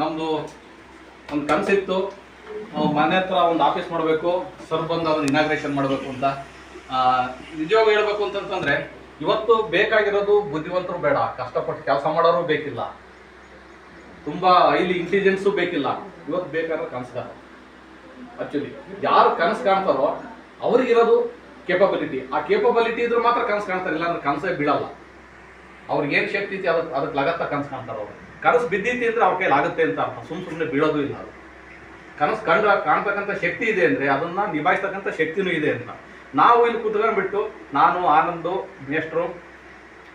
ನಮ್ಮದು ಒಂದು ಕನಸಿತ್ತು, ಮನೆ ಹತ್ರ ಒಂದು ಆಫೀಸ್ ಮಾಡಬೇಕು, ಸರ್ ಬಂದು ಅದನ್ನು ಇನಾಗ್ರೇಷನ್ ಮಾಡಬೇಕು ಅಂತ. ನಿಜವಾಗ ಹೇಳ್ಬೇಕು ಅಂತಂತಂದರೆ ಇವತ್ತು ಬೇಕಾಗಿರೋದು ಬುದ್ಧಿವಂತರು ಬೇಡ, ಕಷ್ಟಪಟ್ಟು ಕೆಲಸ ಮಾಡೋರು ಬೇಕಿಲ್ಲ, ತುಂಬ ಹೈಲಿ ಇಂಟೆಲಿಜೆನ್ಸು ಬೇಕಿಲ್ಲ. ಇವತ್ತು ಬೇಕಾದ್ರೆ ಕನಸುಗಾರ. ಆ್ಯಕ್ಚುಲಿ ಯಾರು ಕನಸು ಕಾಣ್ತಾರೋ ಅವ್ರಿಗಿರೋದು ಕೇಪಬಿಲಿಟಿ. ಆ ಕೇಪಬಿಲಿಟಿ ಇದ್ರೆ ಮಾತ್ರ ಕನಸು ಕಾಣ್ತಾರೆ, ಇಲ್ಲಾಂದ್ರೆ ಕನಸೇ ಬೀಳಲ್ಲ. ಅವ್ರಿಗೇನು ಶಕ್ತಿ ಐತಿ ಅದಕ್ಕೆ ಲಗತ್ತ ಕನಸು ಕಾಣ್ತಾರೆ. ಅವರು ಕನಸು ಬಿದ್ದೈತಿ ಅಂದರೆ ಅವ್ರ ಕೈಲಿ ಆಗುತ್ತೆ ಅಂತ ಅರ್ಥ, ಸುಮ್ಮನೆ ಬೀಳೋದು ಇಲ್ಲ. ಅದು ಕನಸು ಕಾಣ್ತಕ್ಕಂಥ ಶಕ್ತಿ ಇದೆ ಅಂದರೆ ಅದನ್ನು ನಿಭಾಯಿಸ್ತಕ್ಕಂಥ ಶಕ್ತಿನೂ ಇದೆ ಅಂತ. ನಾವು ಇಲ್ಲಿ ಕುತ್ಕೊಂಡ್ಬಿಟ್ಟು ನಾನು, ಆನಂದು, ಮೇಷ್ಟ್ರು,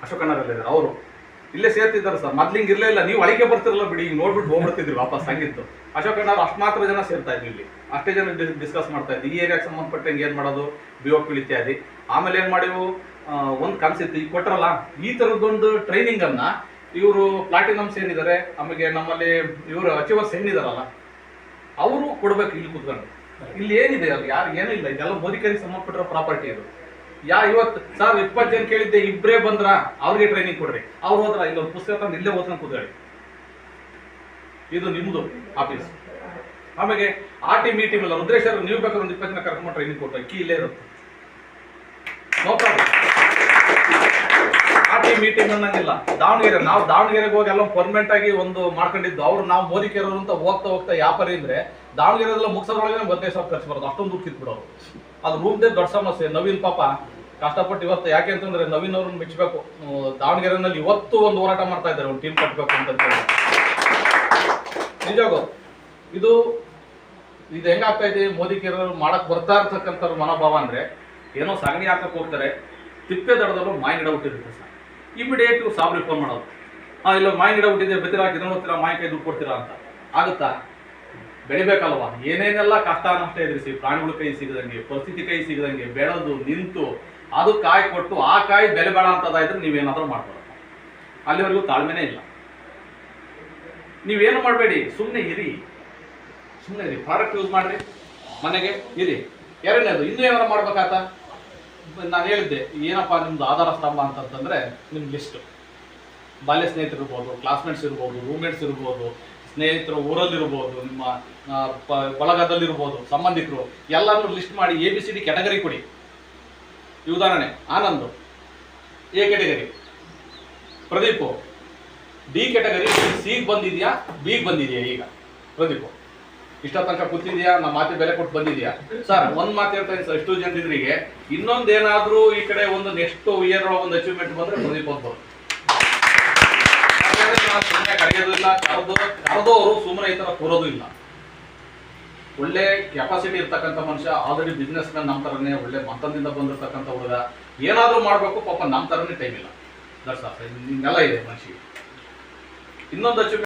ಅಶೋಕಣ್ಣರಲ್ಲಿದ್ದಾರೆ, ಅವರು ಇಲ್ಲೇ ಸೇರ್ತಿದ್ದಾರೆ ಸರ್. ಮೊದ್ಲಿಂಗ್ ಇರಲೇ ಇಲ್ಲ, ನೀವು ಒಳಗೆ ಬರ್ತಿರಲ್ಲ ಬಿಡಿ, ಈಗ ನೋಡ್ಬಿಟ್ಟು ಹೋಗ್ಬಿಡ್ತಿದ್ವಿ ವಾಪಸ್. ಹಂಗಿತ್ತು ಅಶೋಕಣ್ಣವ್ರು ಅಷ್ಟು ಮಾತ್ರ ಜನ ಸೇರ್ತಾ ಇದ್ವಿ ಇಲ್ಲಿ, ಅಷ್ಟೇ ಜನ ಡಿಸ್ಕಸ್ ಮಾಡ್ತಾ ಇದ್ವಿ ಈ ಏರಿಯಾಗೆ ಸಂಬಂಧಪಟ್ಟಂಗೆ ಏನು ಮಾಡೋದು, BOP ಇತ್ಯಾದಿ. ಆಮೇಲೆ ಏನು ಮಾಡಿವು, ಒಂದು ಕನಸಿತ್ತು, ಈಗ ಕೊಟ್ಟರಲ್ಲ ಈ ಥರದ್ದೊಂದು ಟ್ರೈನಿಂಗನ್ನು ಇವರು ಪ್ಲಾಟಿನಮ್ಸ್ ಏನಿದ್ದಾರೆ, ಆಮೇಲೆ ನಮ್ಮಲ್ಲಿ ಇವರು ಅಚೀವರ್ಸ್ ಏನಿದಾರಲ್ಲ ಅವರು ಕೊಡ್ಬೇಕು ಇಲ್ಲಿ ಕೂತ್ಕೊಂಡು. ಇಲ್ಲಿ ಏನಿದೆ ಅಲ್ಲಿ ಯಾರು ಏನೂ ಇಲ್ಲ, ಇದೆಲ್ಲ ಮೋದಿಕರಿಗೆ ಸಂಬಂಧಪಟ್ಟಿರೋ ಪ್ರಾಪರ್ಟಿ ಇದು. ಇವತ್ತು ಸರ್ 20 ಜನ ಕೇಳಿದ್ದೆ, ಇಬ್ಬರೇ ಬಂದ್ರ ಅವ್ರಿಗೆ ಟ್ರೈನಿಂಗ್ ಕೊಡ್ರಿ, ಅವ್ರು ಹೋದ್ರ ಇಲ್ಲೊಂದು ಪುಸ್ತಕ ತಂದು ಇಲ್ಲೇ ಓದ್ಕೊಂಡು ಕೂತ್ಕೊಳ್ಳಿ, ಇದು ನಿಮ್ದು ಆಫೀಸ್. ಆಮೇಲೆ RT ಇಲ್ಲ, ರುದ್ರೇಶ್ವರ್ ನೀವು ಬೇಕಾದ್ರೆ ಒಂದು 20 ಜನ ಕರ್ಕೊಂಡು ಟ್ರೈನಿಂಗ್ ಕೊಟ್ಟು ಅಕ್ಕಿ ಇಲ್ಲೇ ಇರುತ್ತೆ, ನೋ ಪ್ರಾಬ್ಲಮ್. RT ಅನ್ನಂಗಿಲ್ಲ. ನಾವು ದಾವಣಗೆರೆಗೆ ಹೋಗಿ ಎಲ್ಲ ಪರ್ಮನೆಂಟ್ ಆಗಿ ಒಂದು ಮಾಡ್ಕೊಂಡಿದ್ದು. ಅವ್ರು ನಾವು ಮೋದಿಕೇರರು ಅಂತ ಹೋಗ್ತಾ ವ್ಯಾಪಾರಿ ಅಂದ್ರೆ ದಾವಣಗೆರೆಲ್ಲ ಮುಗಿಸೋದ್ರೊಳಗೆ 15,000 ಖರ್ಚು ಬರೋದು, ಅಷ್ಟೊಂದು ದುಡ್ಡು ಕಿತ್ಬಿಡೋರು. ಅದು ರೂಮ್ದೇ ದೊಡ್ಡ ಸಮಸ್ಯೆ. ನವೀನ್ ಪಾಪ ಕಷ್ಟಪಟ್ಟು ಇವತ್ತು, ಯಾಕೆ ಅಂತಂದ್ರೆ ನವೀನ್ ಅವ್ರನ್ನ ಮೆಚ್ಚಬೇಕು. ದಾವಣಗೆರೆನಲ್ಲಿ ಇವತ್ತು ಒಂದು ಹೋರಾಟ ಮಾಡ್ತಾ ಇದ್ದಾರೆ, ಒಂದು ಟೀಮ್ ಕಟ್ಟಬೇಕು ಅಂತ. ನಿಜವಾಗೂ ಇದು ಹೆಂಗಾಗ್ತಾ ಇದೆ, ಮೋದಿಕೇರರು ಮಾಡಕ್ ಬರ್ತಾ ಇರ್ತಕ್ಕಂಥ ಮನೋಭಾವ ಅಂದ್ರೆ, ಏನೋ ಸಗಣಿ ಹಾಕಕ್ಕೆ ಹೋಗ್ತಾರೆ, ತಿಪ್ಪೆ ದಡದಲ್ಲೂ ಮಾಯಿ ಗಿಡ ಹುಟ್ಟಿರುತ್ತೆ ಸರ್, ಇಮಿಡಿಯೇಟ್ ಸಾಬ್ರಿಗೆ ಫೋನ್ ಮಾಡೋದು, ಇಲ್ಲ ಮಾಯಿ ಗಿಡ ಹುಟ್ಟಿದೆ, ಬೆತ್ತಿರ ಹೋಗ್ತೀರಾ, ಮಾಯಿ ಕೈ ದುಡ್ಡು ಕೊಡ್ತೀರಾ ಅಂತ. ಆಗುತ್ತಾ? ಬೆಳಿಬೇಕಲ್ವಾ? ಏನೇನೆಲ್ಲ ಕಷ್ಟ ನಷ್ಟ ಎದುರಿಸಿ, ಪ್ರಾಣಿಗಳ ಕೈ ಸಿಗದಂಗೆ, ಪರಿಸ್ಥಿತಿ ಕೈ ಸಿಗದಂಗೆ ಬೆಳೆದು ನಿಂತು ಅದು ಕಾಯಿ ಕೊಟ್ಟು ಆ ಕಾಯಿ ಬೆಲೆ ಬೇಡ ಅಂತದಾದ್ರೆ ನೀವೇನಾದ್ರೂ ಮಾಡ್ಬೋದು. ಅಲ್ಲಿವರೆಗೂ ತಾಳ್ಮೆನೇ ಇಲ್ಲ. ನೀವೇನು ಮಾಡಬೇಡಿ, ಸುಮ್ಮನೆ ಇರಿ. ಪ್ರಾಡಕ್ಟ್ ಯೂಸ್ ಮಾಡ್ರಿ, ಮನೆಗೆ ಇರಿ. ಎರಡನೇದು ಇನ್ನೂ ಏನಾರು ಮಾಡ್ಬೇಕಾತ, ನಾನು ಹೇಳಿದ್ದೆ ಏನಪ್ಪ ನಿಮ್ದು ಆಧಾರ ಸ್ತಂಭ ಅಂತಂತಂದರೆ ನಿಮ್ಮ ಲಿಸ್ಟು. ಬಾಲ್ಯ ಸ್ನೇಹಿತರು ಇರ್ಬೋದು, ಕ್ಲಾಸ್ಮೇಟ್ಸ್ ಇರ್ಬೋದು, ರೂಮ್ಮೇಟ್ಸ್ ಇರ್ಬೋದು, ಸ್ನೇಹಿತರು ಊರಲ್ಲಿರ್ಬೋದು, ನಿಮ್ಮ ಬಳಗದಲ್ಲಿರ್ಬೋದು, ಸಂಬಂಧಿಕರು ಎಲ್ಲರೂ ಲಿಸ್ಟ್ ಮಾಡಿ ABCD ಕ್ಯಾಟಗರಿ ಕೊಡಿ. ಈ ಉದಾಹರಣೆ, Anand A category, Pradeep D category, Cಗೆ ಬಂದಿದೆಯಾ, Bಗೆ ಬಂದಿದೆಯಾ? ಈಗ ಪ್ರದೀಪು ಇಷ್ಟ ತನಕ ಕೂತಿದ್ಯಾ, ನಮ್ಮ ಮಾತಿ ಬೆಲೆ ಕೊಟ್ಟು ಬಂದಿದ್ಯಾ? ಸರ್ ಒಂದು ಮಾತು ಹೇಳ್ತೀನಿ ಸರ್, ಇಷ್ಟು ಜನರಿಗೆ ಇನ್ನೊಂದೇನಾದ್ರೂ ಈ ಕಡೆ ಒಂದು ನೆಕ್ಸ್ಟ್ ಇಯರ್ ಒಂದು ಅಚೀವ್ಮೆಂಟ್ ಬಂದ್ರೆ ಪ್ರದೀಪ್ ಹೋಗ್ಬೋದು. ಸುಮ್ಮನೆ ಕರೆಯೋದು ಇಲ್ಲ, ಕರೆದವರು ಸುಮ್ಮನೆ ಈ ತರ ಕೂರೋದು ಇಲ್ಲ. ಒಳ್ಳೆ ಕೆಪಾಸಿಟಿ ಇರ್ತಕ್ಕಂಥ ಮನುಷ್ಯ, ಆಲ್ರೆಡಿ ಬಿಸ್ನೆಸ್ ಮ್ಯಾನ್ ನಮ್ಮ ತರನೇ, ಒಳ್ಳೆ ಮತ್ತೊಂದಿಂದ ಬಂದಿರ್ತಕ್ಕಂಥ ಹುಡುಗ, ಏನಾದ್ರೂ ಮಾಡ್ಬೇಕು ಪಾಪ, ನಮ್ಮ ತರನೇ ಟೈಮ್ ಇಲ್ಲ. That's all. ಹಿಂಗೆಲ್ಲ ಇದೆ ಮನುಷ್ಯ. ಇನ್ನೊಂದು ಅಚೀವ್ಮೆಂಟ್